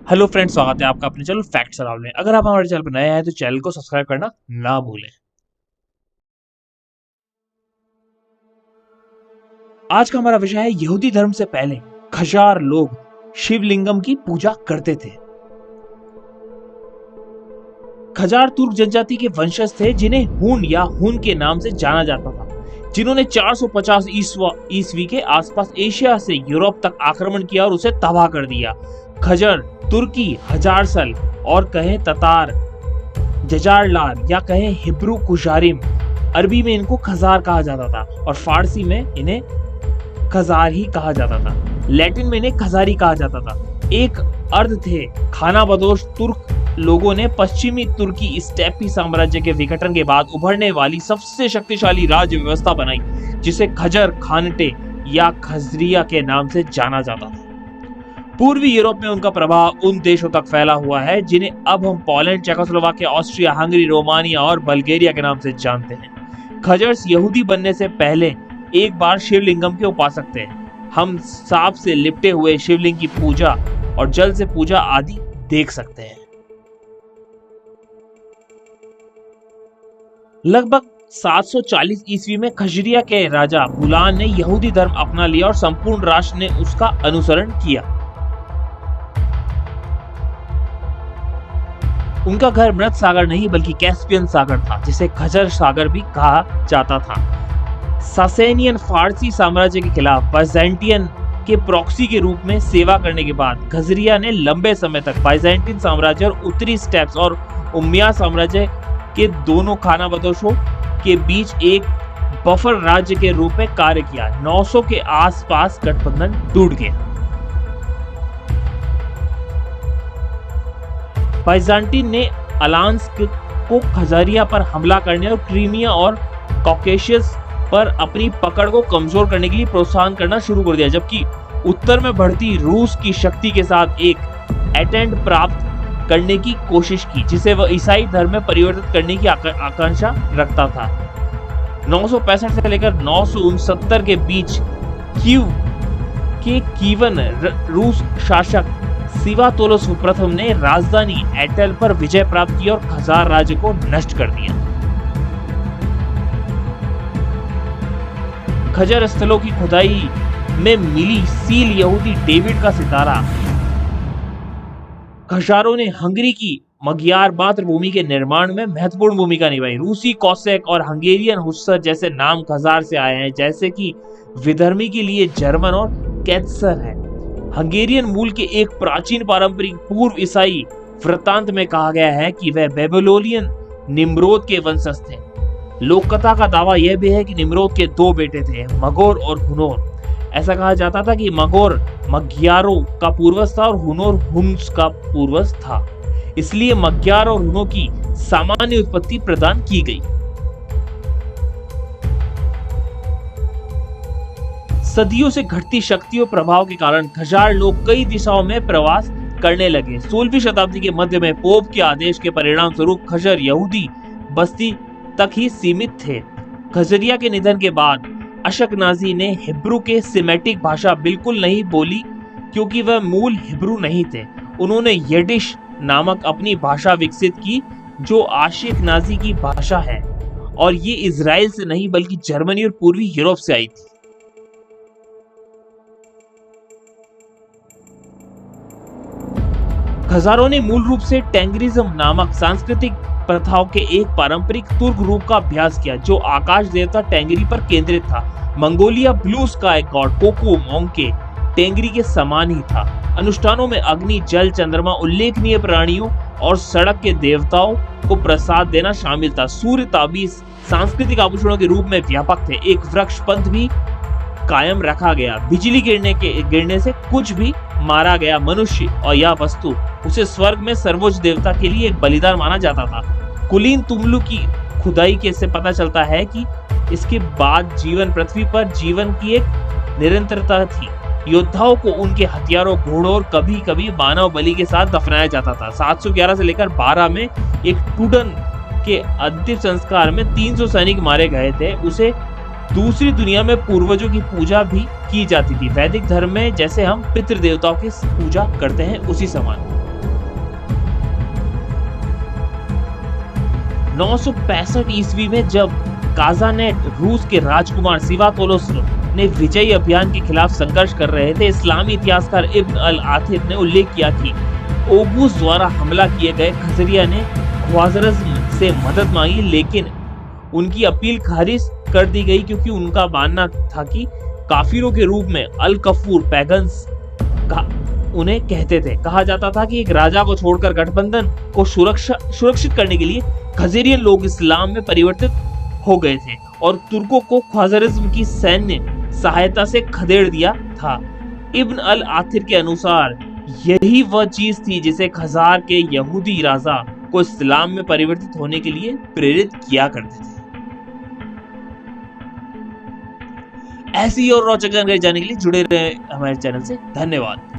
Hello friends, स्वागत है आपका अपने चैनल फैक्ट सराउंड में। अगर आप हमारे चैनल पर नए हैं तो चैनल को सब्सक्राइब करना ना भूलें। आज का हमारा विषय है यहूदी धर्म से पहले खजार लोग शिवलिंगम की पूजा करते थे। खजार तुर्क जनजाति के वंशज थे जिन्हें हुन या हुन के नाम से जाना जाता था, जिन्होंने 450 ईस्वी के आसपास एशिया से यूरोप तक आक्रमण किया और उसे तबाह कर दिया। खजर तुर्की हजारसल और कहें ततार जजारलार या कहें हिब्रू कुशारिम, अरबी में इनको खजार कहा जाता था और फारसी में इन्हें खजार ही कहा जाता था। लैटिन में इन्हें खजारी कहा जाता था। एक अर्ध थे खाना बदोश तुर्क लोगों ने पश्चिमी तुर्की स्टेपी साम्राज्य के विघटन के बाद उभरने वाली सबसे शक्तिशाली राज्य व्यवस्था बनाई, जिसे खजर खानटे या खजरिया के नाम से जाना जाता था। पूर्वी यूरोप में उनका प्रभाव उन देशों तक फैला हुआ है जिन्हें अब हम Poland, Czechoslovakia, Austria, Hungary, Romania और बल्गेरिया के नाम से जानते हैं। खजर्स यहूदी बनने से पहले एक बार शिवलिंगम के उपासक थे। हम सांप से लिपटे हुए शिवलिंग की पूजा और जल से पूजा आदि देख सकते हैं। लगभग 740 ईस्वी में खजरिया के राजा बुलान ने यहूदी धर्म अपना लिया और संपूर्ण राष्ट्र ने उसका अनुसरण किया। उनका घर मृत सागर नहीं बल्कि कैस्पियन सागर था, जिसे खजर सागर भी कहा जाता था। सासेनियन फारसी साम्राज्य के खिलाफ बाइजेंटियन के प्रॉक्सी के रूप में सेवा करने के बाद खजरिया ने लंबे समय तक बाइजेंटिन साम्राज्य और उत्तरी स्टेप्स और उम्मया साम्राज्य के दोनों खानाबदोशों के बीच एक बफर राज्य के रूप में कार्य किया। 900 के आसपास गठबंधन टूट गया। बाइजेंटिन ने अलांस्क को खजारिया पर हमला करने और क्रीमिया और कॉकेशियस पर अपनी पकड़ को कमजोर करने के लिए प्रोत्साहन करना शुरू कर दिया, जबकि उत्तर में बढ़ती रूस की शक्ति के साथ एक एटेंट प्राप्त करने की कोशिश की, जिसे वह ईसाई धर्म में परिवर्तित करने की आकांक्षा रखता था। 965 से लेकर 969 के बीच कीव के कीवन रूस शासक सिवातोलस प्रथम ने राजधानी एटेल पर विजय प्राप्त की और खजार राज्य को नष्ट कर दिया। खजर स्थलों की खुदाई में मिली सील यहूदी डेविड का सितारा खजारों ने हंगरी की मगियार मातृभूमि के निर्माण में महत्वपूर्ण भूमिका निभाई। रूसी कॉसेक और हंगेरियन हुस्सर जैसे नाम खजार से आए हैं, जैसे कि विधर्मी के लिए जर्मन और कैत्सर है। हंगेरियन मूल के एक प्राचीन पारंपरिक पूर्व ईसाई वृत्तांत में कहा गया है कि वह बेबीलोनियन निम्रोद के वंशज थे। लोककथा का दावा यह भी है कि निम्रोद के दो बेटे थे, मगोर और हुनोर। ऐसा कहा जाता था कि मगोर मग्यारो का पूर्वज था और हुनोर हुन्स का पूर्वज था, इसलिए मग्यार और हुनो की सामान्य उत्पत्ति प्रदान की गई। सदियों से घटती शक्ति और प्रभाव के कारण खजार लोग कई दिशाओं में प्रवास करने लगे। 16वीं शताब्दी के मध्य में पोप के आदेश के परिणाम स्वरूप खजर यहूदी बस्ती तक ही सीमित थे। खजरिया के निधन के बाद अशकनाजी ने हिब्रू के सिमेटिक भाषा बिल्कुल नहीं बोली, क्योंकि वह मूल हिब्रू नहीं थे। उन्होंने यिडिश नामक अपनी भाषा विकसित की, जो अशकनाजी की भाषा है, और ये इजराइल से नहीं बल्कि जर्मनी और पूर्वी यूरोप से आई थी। खजारों ने मूल रूप से टेंगरिज्म नामक सांस्कृतिक प्रथाओं के एक पारंपरिक तुर्क रूप का अभ्यास किया, जो आकाश देवता टेंगरी पर केंद्रित था। Mongolia blue sky god Koko Mongke Tengri के समान ही था। अनुष्ठानों में अग्नि, जल, चंद्रमा, उल्लेखनीय प्राणियों और सड़क के देवताओं को प्रसाद देना शामिल था। सूर्य ताबीज सांस्कृतिक आभूषणों के रूप में व्यापक थे। एक वृक्ष पंथ भी कायम रखा गया। बिजली गिरने से कुछ भी मारा गया मनुष्य और या वस्तु, उसे स्वर्ग में सर्वोच्च देवता के लिए एक बलिदान माना जाता था। कुलीन तुमलू की खुदाई के से पता चलता है कि इसके बाद पृथ्वी पर जीवन की एक निरंतरता थी। योद्धाओं को उनके हथियारों, घोड़ों और कभी कभी मानव बलि के साथ दफनाया जाता था। 711 से लेकर 12 में एक टूडन के अंतिम संस्कार में 300 सैनिक मारे गए थे। उसे दूसरी दुनिया में पूर्वजों की पूजा भी की जाती थी। वैदिक धर्म में जैसे हम पितृ देवताओं की पूजा करते हैं उसी समान। 965 ईस्वी में जब काजानेट रूस के राजकुमार सिवातोलोस ने विजयी अभियान के खिलाफ संघर्ष कर रहे थे, इस्लामी इतिहासकार इब्न अल आथिर ने उल्लेख किया कि ओगुस द्वारा हमला किए गए खजरिया ने ख्वारिज़्म से मदद मांगी, लेकिन उनकी अपील खारिज कर दी गई क्योंकि उनका मानना था कि काफिरों के रूप में अल कफूर पैगन्स का उन्हें कहते थे। कहा जाता था कि एक राजा को छोड़कर गठबंधन को सुरक्षित करने के लिए खजेरियन लोग इस्लाम में परिवर्तित हो गए थे और तुर्कों को ख्वारिज़्म की सैन्य सहायता से खदेड़ दिया था। इब्न अल आथिर के अनुसार यही वह चीज थी जिसे खजार के यहूदी राजा को इस्लाम में परिवर्तित होने के लिए प्रेरित किया करते थे। ऐसी और रोचक जानकारी जानने के लिए जुड़े रहे हमारे चैनल से। धन्यवाद।